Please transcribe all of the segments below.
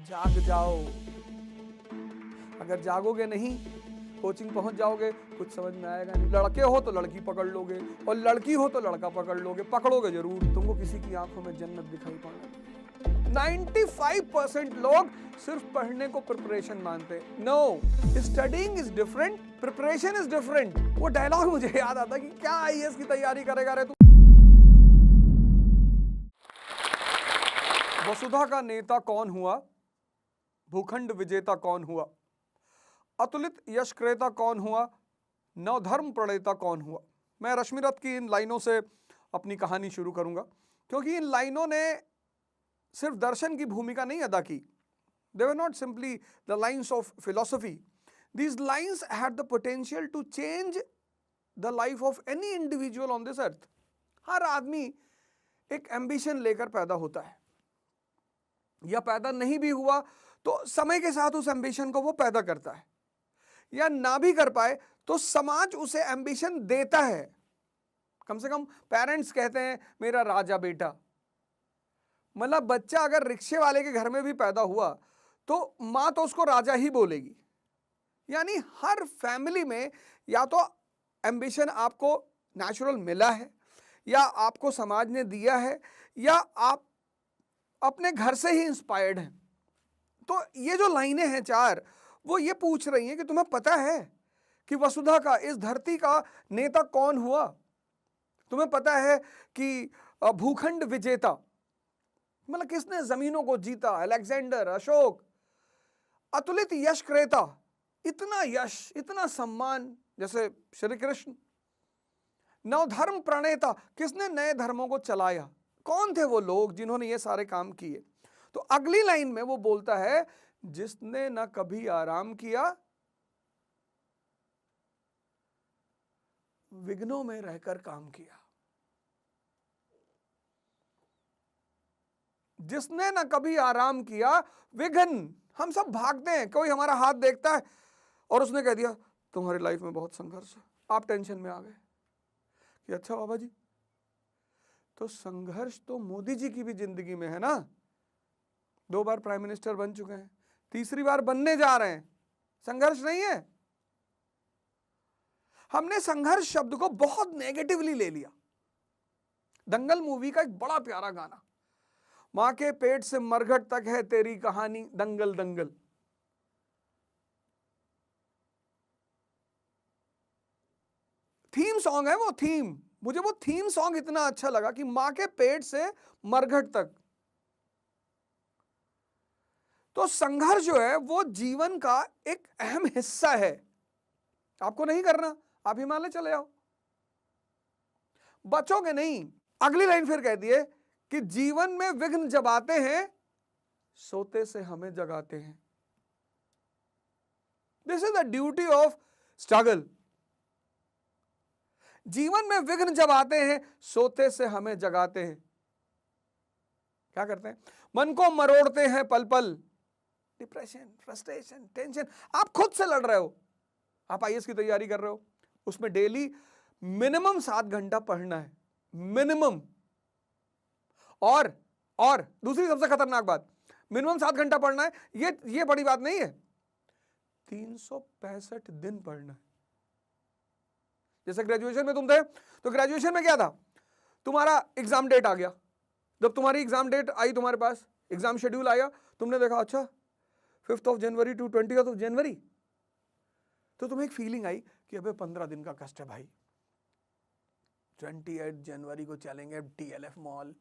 जाग जाओ। अगर जागोगे नहीं, कोचिंग पहुंच जाओगे, कुछ समझ में आएगा नहीं। लड़के हो तो लड़की पकड़ लोगे, और लड़की हो तो लड़का पकड़ लोगे, पकड़ोगे जरूर। तुमको किसी की आंखों में जन्नत दिखाई पड़ना। 95% लोग सिर्फ पढ़ने को प्रिपरेशन मानते हैं। No, studying is different, preparation is different. वो डायलॉग मुझे याद आता कि क्या आईएएस की तैयारी करेगा रे तू। वसुधा का नेता कौन हुआ? भूखंड विजेता कौन हुआ? अतुलित यश क्रेता कौन हुआ? नवधर्म प्रणेता कौन हुआ? मैं रश्मिरथ की इन लाइनों से अपनी कहानी शुरू करूंगा, क्योंकि इन लाइनों ने सिर्फ दर्शन की भूमिका नहीं अदा की। They were not simply the lines of philosophy. These lines had the potential to change the life of any individual on this earth. हर आदमी एक एम्बिशन लेकर पैदा होता है, या पैदा नहीं भी हुआ तो समय के साथ उस एम्बिशन को वो पैदा करता है, या ना भी कर पाए तो समाज उसे एम्बिशन देता है। कम से कम पेरेंट्स कहते हैं मेरा राजा बेटा। मतलब बच्चा अगर रिक्शे वाले के घर में भी पैदा हुआ तो मां तो उसको राजा ही बोलेगी। यानी हर फैमिली में या तो एम्बिशन आपको नेचुरल मिला है, या आपको समाज ने दिया है, या आप अपने घर से ही इंस्पायर्ड हैं। तो ये जो लाइनें हैं चार, वो ये पूछ रही हैं कि तुम्हें पता है कि वसुधा का, इस धरती का नेता कौन हुआ? तुम्हें पता है कि भूखंड विजेता मतलब किसने जमीनों को जीता? अलेक्जेंडर, अशोक। अतुलित यश क्रेता, इतना यश, इतना सम्मान, जैसे श्री कृष्ण। नवधर्म प्रणेता, किसने नए धर्मों को चलाया? कौन थे वो लोग जिन्होंने ये सारे काम किए? तो अगली लाइन में वो बोलता है जिसने न कभी आराम किया, विघ्नों में रहकर काम किया। जिसने न कभी आराम किया, विघ्न। हम सब भागते हैं, कोई हमारा हाथ देखता है और उसने कह दिया तुम्हारी लाइफ में बहुत संघर्ष है, आप टेंशन में आ गए कि अच्छा बाबा जी, तो संघर्ष तो मोदी जी की भी जिंदगी में है ना। 2 बार प्राइम मिनिस्टर बन चुके हैं, तीसरी बार बनने जा रहे हैं, संघर्ष नहीं है। हमने संघर्ष शब्द को बहुत नेगेटिवली ले लिया। दंगल मूवी का एक बड़ा प्यारा गाना, मां के पेट से मरघट तक है तेरी कहानी, दंगल दंगल। थीम सॉन्ग है वो, थीम। मुझे वो थीम सॉन्ग इतना अच्छा लगा कि मां के पेट से मरघट तक। तो संघर्ष जो है वो जीवन का एक अहम हिस्सा है। आपको नहीं करना, आप हिमालय चले जाओ, बचोगे नहीं। अगली लाइन फिर कहती है कि जीवन में विघ्न जब आते हैं, सोते से हमें जगाते हैं। This is the duty of struggle. जीवन में विघ्न जब आते हैं, सोते से हमें जगाते हैं। क्या करते हैं? मन को मरोड़ते हैं पल पल। डिप्रेशन, फ्रस्ट्रेशन, टेंशन, आप खुद से लड़ रहे हो। आप आईएएस की तैयारी कर रहे हो, उसमें डेली मिनिमम 7 घंटा पढ़ना है, मिनिमम। और दूसरी सबसे खतरनाक बात, मिनिमम 7 घंटा पढ़ना है, ये बड़ी बात नहीं है, 365 दिन पढ़ना है। जैसे ग्रेजुएशन में तुम थे, तो ग्रेजुएशन में क्या था? तुम्हारा एग्जाम डेट आ गया। जब तुम्हारी एग्जाम डेट आई, तुम्हारे पास एग्जाम शेड्यूल आया, तुमने देखा अच्छा 5 जनवरी टू 20 जनवरी, तो तुम्हें एक फीलिंग आई कि अबे 15 दिन का कष्ट है भाई। 28 जनवरी को चलेंगे TLF मॉल,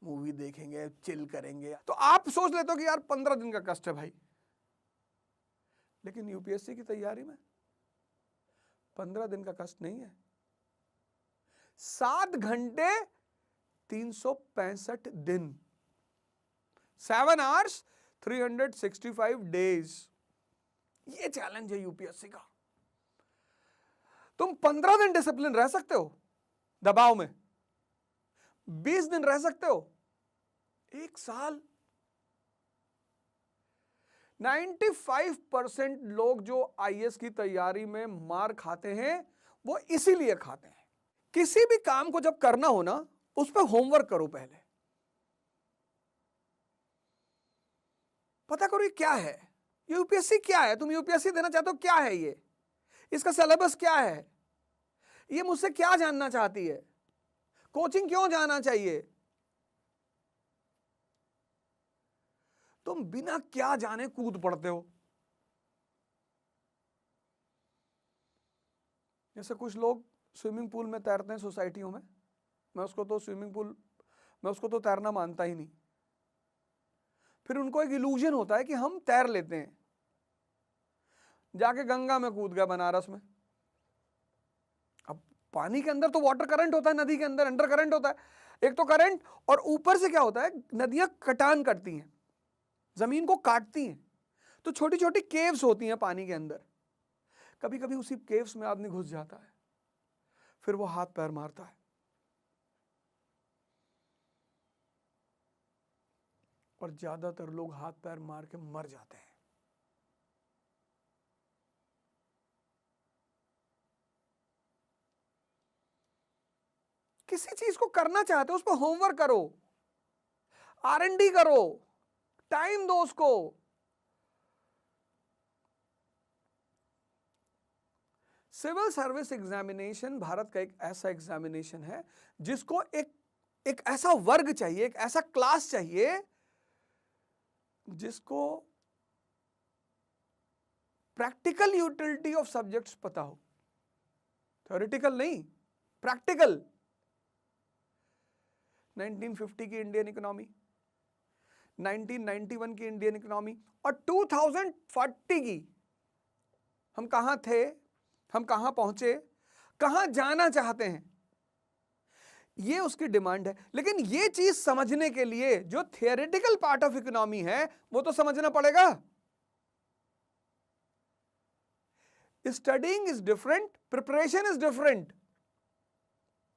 मूवी देखेंगे, चिल करेंगे। तो आप सोच लेते हो कि यार 15 दिन का कष्ट है भाई। लेकिन यूपीएससी की तैयारी में 15 दिन का कष्ट नहीं है, 7 घंटे 365 दिन, 7 आवर्स 365 डेज। ये चैलेंज है यूपीएससी का। तुम 15 दिन डिसिप्लिन रह सकते हो दबाव में, 20 दिन रह सकते हो, 1 साल। 95% लोग जो आईएएस की तैयारी में मार खाते हैं, वो इसीलिए खाते हैं। किसी भी काम को जब करना हो ना, उस पर होमवर्क करो पहले। पता करो ये क्या है, यूपीएससी क्या है, तुम यूपीएससी देना चाहते हो, क्या है ये, इसका सिलेबस क्या है, ये मुझसे क्या जानना चाहती है, कोचिंग क्यों जाना चाहिए। तुम बिना क्या जाने कूद पड़ते हो। जैसे कुछ लोग स्विमिंग पूल में तैरते हैं सोसाइटियों में, मैं उसको तो तैरना मानता ही नहीं। फिर उनको एक इल्यूजन होता है कि हम तैर लेते हैं, जाके गंगा में कूद गया बनारस में। अब पानी के अंदर तो वाटर करंट होता है, नदी के अंदर अंडर करंट होता है, एक तो करंट, और ऊपर से क्या होता है, नदियां कटान करती हैं, जमीन को काटती हैं, तो छोटी छोटी केव्स होती हैं पानी के अंदर। कभी कभी उसी केव्स में आदमी घुस जाता है, फिर वो हाथ पैर मारता है, और ज्यादातर लोग हाथ पैर मार के मर जाते हैं। किसी चीज को करना चाहते हो उस पर होमवर्क करो, R&D करो, टाइम दो उसको। सिविल सर्विस एग्जामिनेशन भारत का एक ऐसा एग्जामिनेशन है जिसको एक ऐसा वर्ग चाहिए, एक ऐसा क्लास चाहिए जिसको प्रैक्टिकल यूटिलिटी ऑफ सब्जेक्ट्स पता हो, थ्योरेटिकल नहीं, प्रैक्टिकल। 1950 की इंडियन इकोनॉमी, 1991 की इंडियन इकोनॉमी और 2040 की, हम कहां थे, हम कहां पहुंचे, कहां जाना चाहते हैं, ये उसकी डिमांड है। लेकिन ये चीज समझने के लिए जो थियोरेटिकल पार्ट ऑफ इकोनॉमी है वो तो समझना पड़ेगा। Studying is different, preparation is different.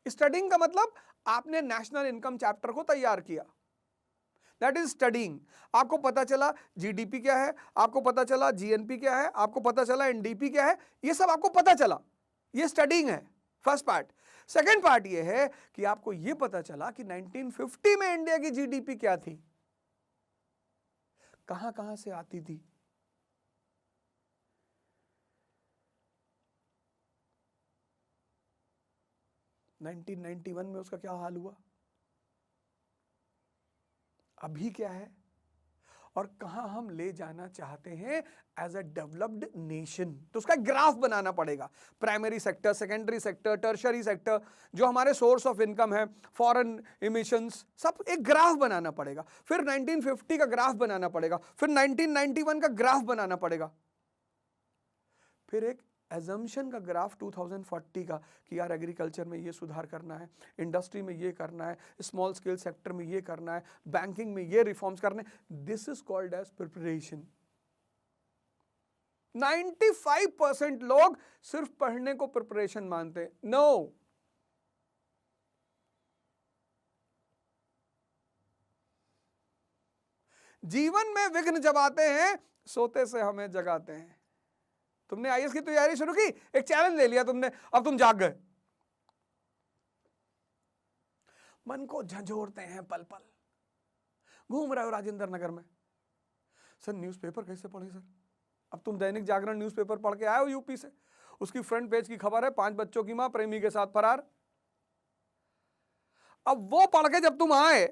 Studying का मतलब आपने नेशनल इनकम चैप्टर को तैयार किया, दैट इज स्टडीइंग। आपको पता चला जीडीपी क्या है, आपको पता चला जीएनपी क्या है, आपको पता चला एनडीपी क्या है, ये सब आपको पता चला, ये स्टडीइंग है, फर्स्ट पार्ट। सेकेंड पार्ट ये है कि आपको ये पता चला कि 1950 में इंडिया की जीडीपी क्या थी, कहां कहां से आती थी, नाइनटीन 1991 में उसका क्या हाल हुआ, अभी क्या है, और कहां हम ले जाना चाहते हैं एज अ डेवलप्ड नेशन। तो उसका ग्राफ बनाना पड़ेगा, primary sector, secondary sector, tertiary sector, जो हमारे सोर्स ऑफ इनकम है, फॉरेन इमिशंस, सब एक ग्राफ बनाना पड़ेगा। फिर 1950 का ग्राफ बनाना पड़ेगा, फिर 1991 का ग्राफ बनाना पड़ेगा, फिर एक एजम्पशन का ग्राफ 2040 का कि यार एग्रीकल्चर में ये सुधार करना है, इंडस्ट्री में ये करना है, स्मॉल स्केल सेक्टर में ये करना है, बैंकिंग में ये रिफॉर्म्स करने। This is called as preparation. 95% लोग सिर्फ पढ़ने को प्रिपरेशन मानते हैं। नो, जीवन में विघ्न जब आते हैं सोते से हमें जगाते हैं। तुमने आईएएस की तैयारी शुरू की, एक चैलेंज ले लिया तुमने, अब तुम जाग गए, मन को झंझोड़ते हैं पल पल, घूम रहे हो राजेंद्र नगर में, सर न्यूज़पेपर कैसे पढ़े सर। अब तुम दैनिक जागरण न्यूज़पेपर पढ़ के आए हो यूपी से, उसकी फ्रंट पेज की खबर है 5 बच्चों की मां प्रेमी के साथ फरार। अब वो पढ़ के जब तुम आए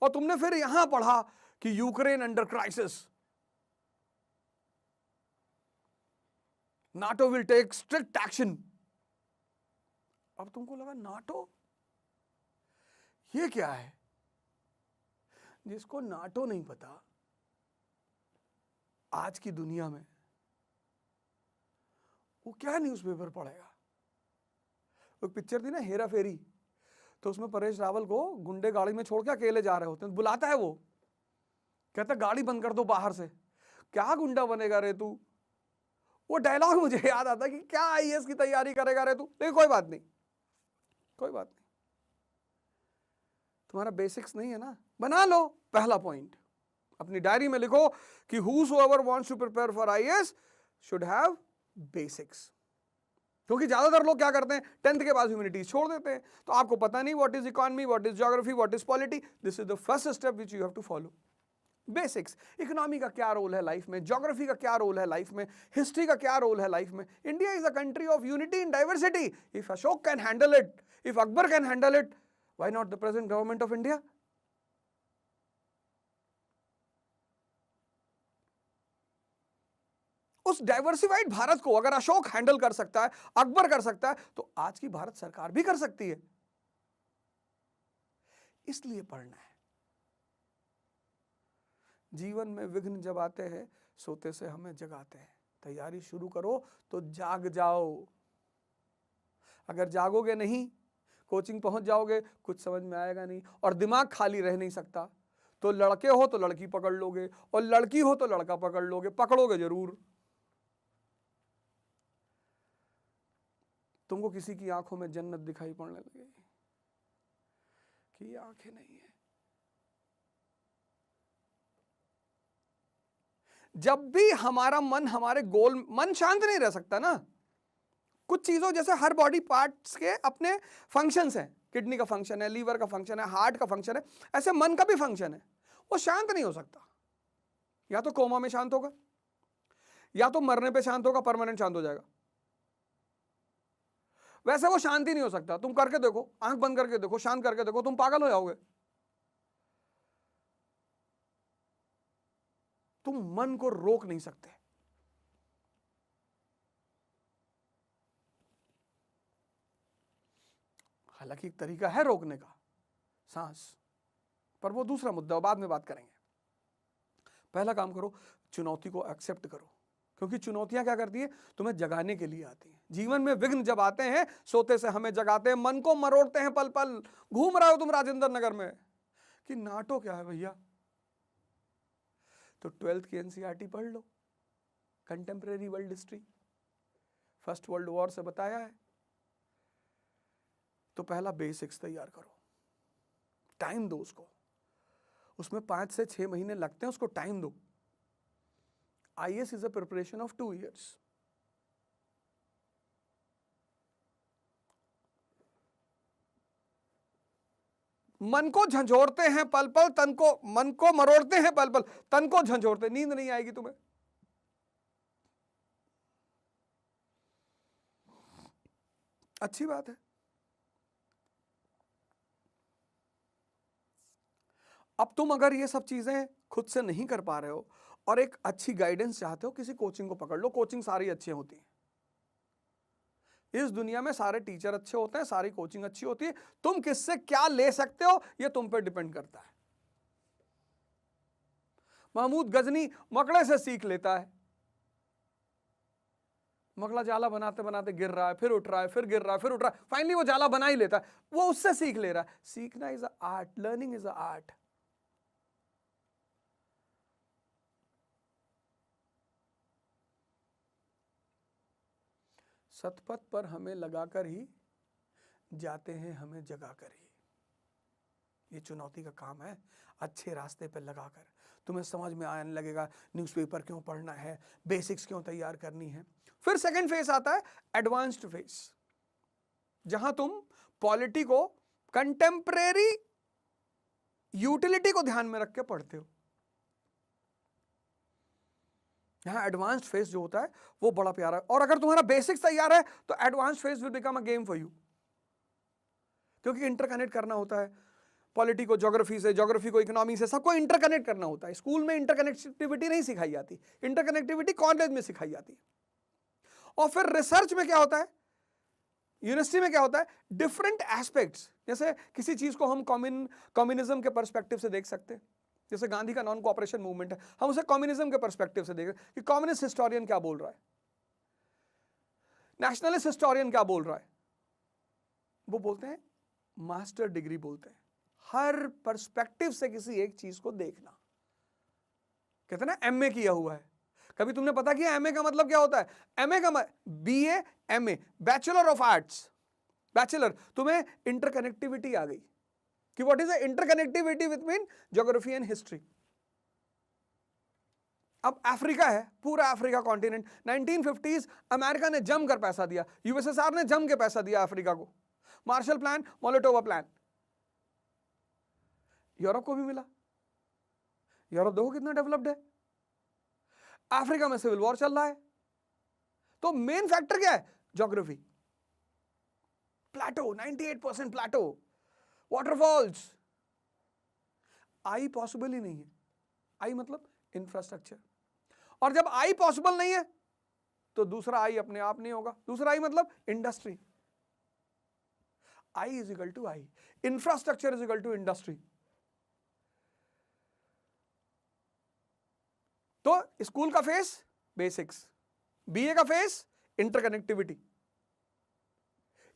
और तुमने फिर यहां पढ़ा कि Ukraine under crisis, NATO will take strict action. अब तुमको लगा नाटो ये क्या है। जिसको नाटो नहीं पता आज की दुनिया में, वो क्या न्यूज़पेपर पढ़ेगा। एक पिक्चर थी ना हेरा फेरी, तो उसमें परेश रावल को गुंडे गाड़ी में छोड़ के अकेले जा रहे होते हैं, बुलाता है वो, कहता गाड़ी बंद कर दो बाहर से, क्या गुंडा बनेगा रे तू। वो डायलॉग मुझे याद आता है कि क्या आईएएस की तैयारी करेगा रे तू। लेकिन कोई बात नहीं, कोई बात नहीं, तुम्हारा बेसिक्स नहीं है ना, बना लो। पहला पॉइंट अपनी डायरी में लिखो कि whosoever wants to prepare for IAS should have basics। क्योंकि ज्यादातर लोग क्या करते हैं, 10th के बाद ह्यूमैनिटीज छोड़ देते हैं, तो आपको पता नहीं what is economy, what is geography, what is polity. This is the first step which you have to follow. Basics, economy का क्या रोल है लाइफ में, ज्योग्राफी का क्या रोल है लाइफ में, हिस्ट्री का क्या रोल है लाइफ में। India is a country of unity in diversity. If Ashok can handle it, if Akbar can handle it, why not the present government of India? उस डाइवर्सिफाइड भारत को अगर अशोक हैंडल कर सकता है, अकबर कर सकता है, तो आज की भारत सरकार भी कर सकती है। इसलिए पढ़ना है। जीवन में विघ्न जब आते हैं, सोते से हमें जगाते हैं। तैयारी शुरू करो तो जाग जाओ। अगर जागोगे नहीं, कोचिंग पहुंच जाओगे, कुछ समझ में आएगा नहीं, और दिमाग खाली रह नहीं सकता। तो लड़के हो तो लड़की पकड़ लोगे, और लड़की हो तो लड़का पकड़ लोगे, पकड़ोगे जरूर। तुमको किसी की आंखों में जन्नत दिखाई पड़ने लगेगी कि आंखें नहीं है। जब भी हमारा मन हमारे गोल, मन शांत नहीं रह सकता ना। कुछ चीजों जैसे हर बॉडी पार्ट्स के अपने फंक्शंस हैं, किडनी का फंक्शन है, लीवर का फंक्शन है, हार्ट का फंक्शन है, ऐसे मन का भी फंक्शन है। वो शांत नहीं हो सकता। या तो कोमा में शांत होगा, या तो मरने पे शांत होगा, परमानेंट शांत हो जाएगा। वैसे वो शांति नहीं हो सकता। तुम करके देखो, आंख बंद करके देखो, शांत करके देखो, तुम पागल हो जाओगे। तुम मन को रोक नहीं सकते। हालांकि एक तरीका है रोकने का, सांस, पर वो दूसरा मुद्दा, बाद में बात करेंगे। पहला काम करो, चुनौती को एक्सेप्ट करो, क्योंकि चुनौतियां क्या करती है, तुम्हें जगाने के लिए आती हैं। जीवन में विघ्न जब आते हैं, सोते से हमें जगाते हैं, मन को मरोड़ते हैं पल पल। घूम रहे हो तुम राजेंद्र नगर में कि नाटो क्या है भैया, तो 12th की एनसीईआरटी पढ़ लो, contemporary world history, first world war से बताया है। तो पहला बेसिक्स तैयार करो, टाइम दो उसको। उसमें 5 से 6 महीने लगते हैं, उसको टाइम दो। IAS is a preparation of 2 years. मन को झंझोड़ते हैं पल पल, तन को, मन को मरोड़ते हैं पल पल, तन को झंझोड़ते। नींद नहीं आएगी तुम्हें। अच्छी बात है। अब तुम अगर ये सब चीजें खुद से नहीं कर पा रहे हो और एक अच्छी गाइडेंस चाहते हो, किसी कोचिंग को पकड़ लो। कोचिंग सारी अच्छी होती है इस दुनिया में, सारे टीचर अच्छे होते हैं, सारी कोचिंग अच्छी होती है। तुम किससे क्या ले सकते हो ये तुम पे डिपेंड करता है। महमूद गजनी मकड़े से सीख लेता है। मकड़ा जाला बनाते बनाते गिर रहा है, फिर उठ रहा है, फिर गिर रहा है, फिर उठ रहा है, फाइनली वो जाला बना ही लेता है। वो उससे सीख ले रहा है। सीखना is a art, learning is a art. Shatapatha पर हमें लगाकर ही जाते हैं, हमें जगाकर ही। ये चुनौती का काम है, अच्छे रास्ते पर लगाकर। तुम्हें समझ में आने लगेगा न्यूज़पेपर क्यों पढ़ना है, बेसिक्स क्यों तैयार करनी है। फिर सेकंड फेज आता है एडवांस्ड फेज, जहां तुम पॉलिटी को, कंटेम्परेरी यूटिलिटी को ध्यान में रख के पढ़ते हो। यहां एडवांस्ड फेज जो होता है वो बड़ा प्यारा है। और अगर तुम्हारा बेसिक्स तैयार है तो advanced phase will become a game for you, क्योंकि इंटरकनेक्ट करना होता है पॉलिटी को ज्योग्राफी से, ज्योग्राफी को इकोनॉमी से, सबको इंटरकनेक्ट करना होता है। स्कूल में इंटरकनेक्टिविटी नहीं सिखाई जाती, इंटरकनेक्टिविटी कॉलेज में सिखाई जाती है। और फिर रिसर्च में क्या होता है, यूनिवर्सिटी में क्या होता है, डिफरेंट एस्पेक्ट्स। जैसे किसी चीज को हम कम्युनिज्म के पर्सपेक्टिव से देख सकते हैं। जैसे गांधी का नॉन कोऑपरेशन मूवमेंट है, हम उसे कम्युनिज्म के पर्सपेक्टिव से देखें कि कम्युनिस्ट हिस्टोरियन क्या बोल रहा है, नेशनलिस्ट हिस्टोरियन क्या बोल रहा है। वो बोलते हैं मास्टर डिग्री बोलते हैं, हर पर्सपेक्टिव से किसी एक चीज को देखना। कहते हैं ना एमए किया हुआ है। कभी तुमने पता किया एमए का मतलब क्या होता है? एमए का BA, MA, bachelor of arts, bachelor. तुम्हें इंटरकनेक्टिविटी आ गई कि what is the interconnectivity between geography and history. अब अफ्रीका है, पूरा अफ्रीका कॉन्टिनेंट, 1950s अमेरिका ने जमकर पैसा दिया, यूएसएसआर ने जम के पैसा दिया अफ्रीका को। मार्शल प्लान, मोलोटोवा प्लान, यूरोप को भी मिला। यूरोप देखो कितना डेवलप्ड है, अफ्रीका में सिविल वॉर चल रहा है। तो मेन फैक्टर क्या है? ज्योग्राफी। प्लेटो, 98% प्लेटो, वाटरफॉल्स। आई पॉसिबल ही नहीं है। आई मतलब इंफ्रास्ट्रक्चर, और जब आई पॉसिबल नहीं है तो दूसरा आई अपने आप नहीं होगा। दूसरा आई मतलब industry. I is equal to I, infrastructure is equal to industry. तो स्कूल का फेस बेसिक्स, बीए का फेस इंटरकनेक्टिविटी,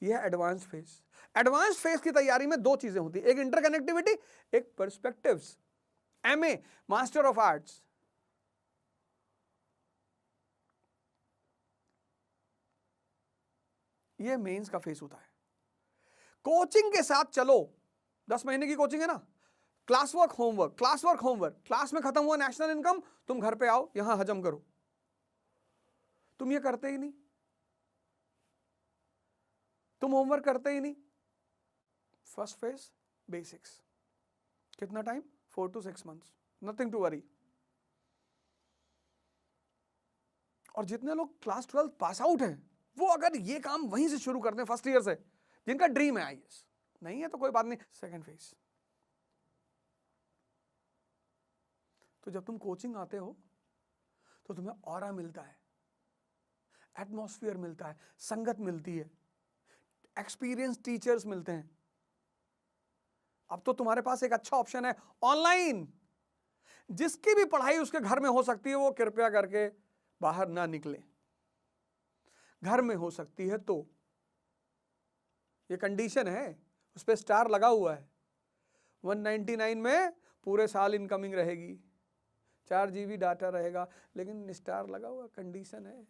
यह है एडवांस फेस। एडवांस फेस की तैयारी में दो चीजें होती है, एक इंटरकनेक्टिविटी, एक perspectives. MA, master of arts, ये मेंस का फेस होता है। कोचिंग के साथ चलो, 10 महीने की कोचिंग है ना, class work homework, class work homework, class में खत्म हुआ नेशनल इनकम, तुम घर पे आओ यहां हजम करो। तुम ये करते ही नहीं, तुम होमवर्क करते ही नहीं। फर्स्ट फेज बेसिक्स, कितना time? 4 to 6 months, nothing to worry. और जितने लोग क्लास 12 पास आउट हैं, वो अगर ये काम वहीं से शुरू करते हैं फर्स्ट ईयर से, जिनका ड्रीम है आईएएस, नहीं है तो कोई बात नहीं, सेकंड फेज। तो जब तुम कोचिंग आते हो तो तुम्हें ऑरा मिलता है, एटमॉस्फेयर मिलता है, संगत मिलती है, एक्सपीरियंस टीचर्स मिलते हैं। अब तो तुम्हारे पास एक अच्छा ऑप्शन है ऑनलाइन। जिसकी भी पढ़ाई उसके घर में हो सकती है, वो कृपया करके बाहर ना निकले। घर में हो सकती है तो, ये कंडीशन है, उस पर स्टार लगा हुआ है। 199 में पूरे साल इनकमिंग रहेगी, 4 GB डाटा रहेगा, लेकिन स्टार लगा हुआ, कंडीशन है।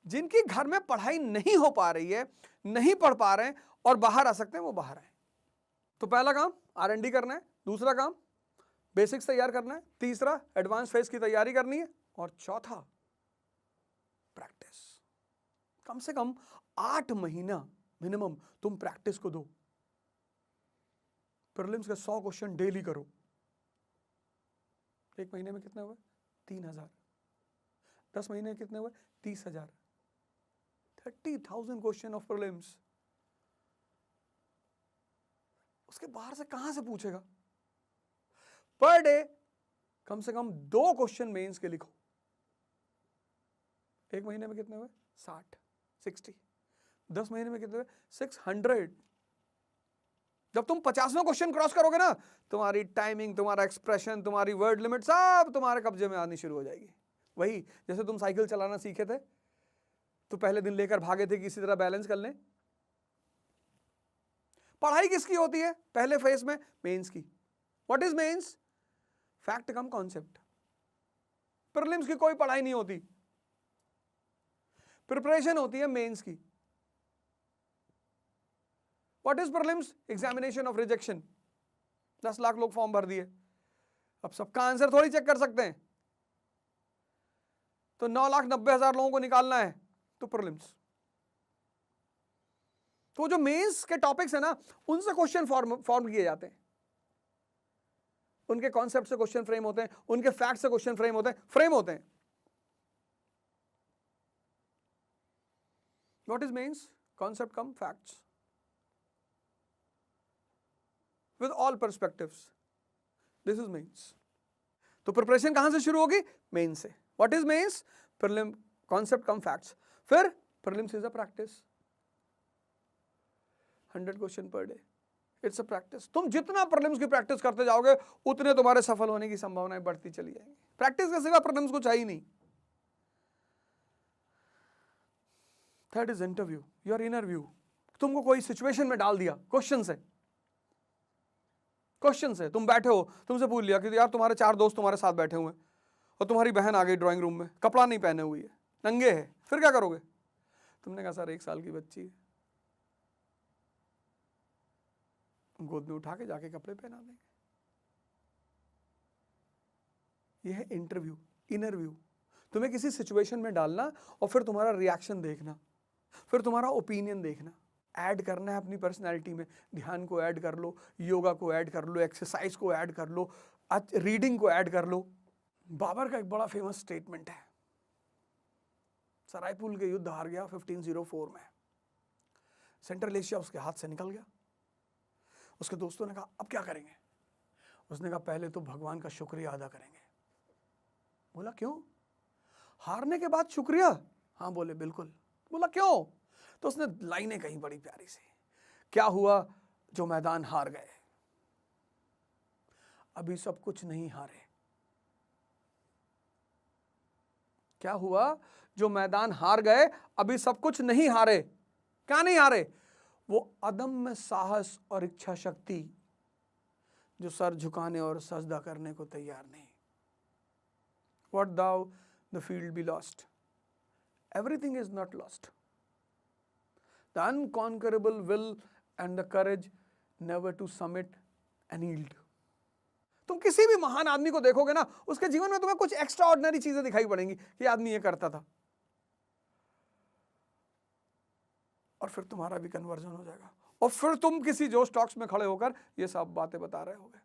जिनकी घर में पढ़ाई नहीं हो पा रही है, नहीं पढ़ पा रहे हैं और बाहर आ सकते हैं, वो बाहर आए। तो पहला काम R&D करना है, दूसरा काम बेसिक्स तैयार करना है, तीसरा एडवांस फेज की तैयारी करनी है, और चौथा प्रैक्टिस। कम से कम 8 महीना मिनिमम तुम प्रैक्टिस को दो। प्रीलिम्स के 100 क्वेश्चन डेली करो। 1 महीने में कितने हुए? 3000। 10 महीने में कितने हुए? 30,000। 30,000 क्वेश्चन ऑफ प्रीलिम्स। उसके बाहर से कहां से पूछेगा? पर डे कम से कम 2 क्वेश्चन मेंस के लिखो। 1 महीने में कितने हुए? 60। 10 महीने में कितने हुए? 600। जब तुम 50वां क्वेश्चन क्रॉस करोगे ना, तुम्हारी टाइमिंग, तुम्हारा एक्सप्रेशन, तुम्हारी वर्ड लिमिट सब तुम्हारे कब्जे में आनी शुरू हो जाएगी। वही जैसे तुम साइकिल चलाना सीखे थे, तो पहले दिन लेकर भागे थे किसी तरह बैलेंस कर लें। पढ़ाई किसकी होती है पहले फेज में? मेंस की। What is mains? Fact cum concept. Prelims की कोई पढ़ाई नहीं होती, प्रिपरेशन होती है मेंस की। What is prelims? Examination of rejection. 10 lakh लोग फॉर्म भर दिए, अब सबका आंसर थोड़ी चेक कर सकते हैं, तो 9,90,000 लोगों को निकालना है, तो प्रीलिम्स। तो जो मेंस के टॉपिक्स है ना, उनसे क्वेश्चन फॉर्म किए जाते हैं, उनके कॉन्सेप्ट से क्वेश्चन फ्रेम होते हैं, उनके फैक्ट से क्वेश्चन फ्रेम होते हैं। What is mains? Concept cum facts with all perspectives, this is mains. तो प्रिपरेशन कहां से शुरू होगी? मेंस से। What is mains? Prelim, concept cum facts. फिर prelims is a practice, 100 question per day, it's a practice. तुम जितना prelims की प्रैक्टिस करते जाओगे, उतने तुम्हारे सफल होने की संभावनाएं बढ़ती चली जाएंगी। प्रैक्टिस के सिवा प्रीलिम्स को चाहिए नहीं। Third is interview, your inner view. तुमको कोई सिचुएशन में डाल दिया क्वेश्चन से तुम बैठे हो, तुमसे पूछ लिया कि यार तुम्हारे 4 दोस्त तुम्हारे साथ बैठे हुए हैं और तुम्हारी बहन आ गई ड्राइंग रूम में, कपड़ा नहीं पहने हुई है, नंगे है, फिर क्या करोगे? तुमने कहा सर 1 साल की बच्ची है, गोद में उठा के जाके कपड़े पहना देंगे। यह है इंटरव्यू, इनर व्यू। तुम्हें किसी सिचुएशन में डालना और फिर तुम्हारा रिएक्शन देखना, फिर तुम्हारा ओपिनियन देखना, ऐड करना है अपनी पर्सनैलिटी में। ध्यान को ऐड कर लो, योगा को ऐड कर लो, एक्सरसाइज को ऐड कर लो, आज रीडिंग को ऐड कर लो। बाबर का एक बड़ा फेमस स्टेटमेंट है, सरायपुल के युद्ध हार गया 1504 में, सेंट्रल एशिया उसके हाथ से निकल गया। उसके दोस्तों ने कहा अब क्या करेंगे? उसने कहा पहले तो भगवान का शुक्रिया अदा करेंगे। बोला क्यों? हारने के बाद शुक्रिया? हाँ बोले बिल्कुल। बोला क्यों? तो उसने लाइनें कही बड़ी प्यारी सी, क्या हुआ जो मैदान हार गए, अभी सब कुछ नहीं हारे। क्या हुआ जो मैदान हार गए, अभी सब कुछ नहीं हारे। क्या नहीं हारे? वो अदम्य साहस और इच्छा शक्ति जो सर झुकाने और सजदा करने को तैयार नहीं। What thou the field be lost, everything is not lost. The unconquerable will and the courage never to submit and yield. तुम किसी भी महान आदमी को देखोगे ना, उसके जीवन में तुम्हें कुछ एक्स्ट्रा ऑर्डिनरी चीजें दिखाई पड़ेंगी कि आदमी ये करता था, और फिर तुम्हारा भी कन्वर्जन हो जाएगा, और फिर तुम किसी जो स्टॉक्स में खड़े होकर ये सब बातें बता रहे होगे।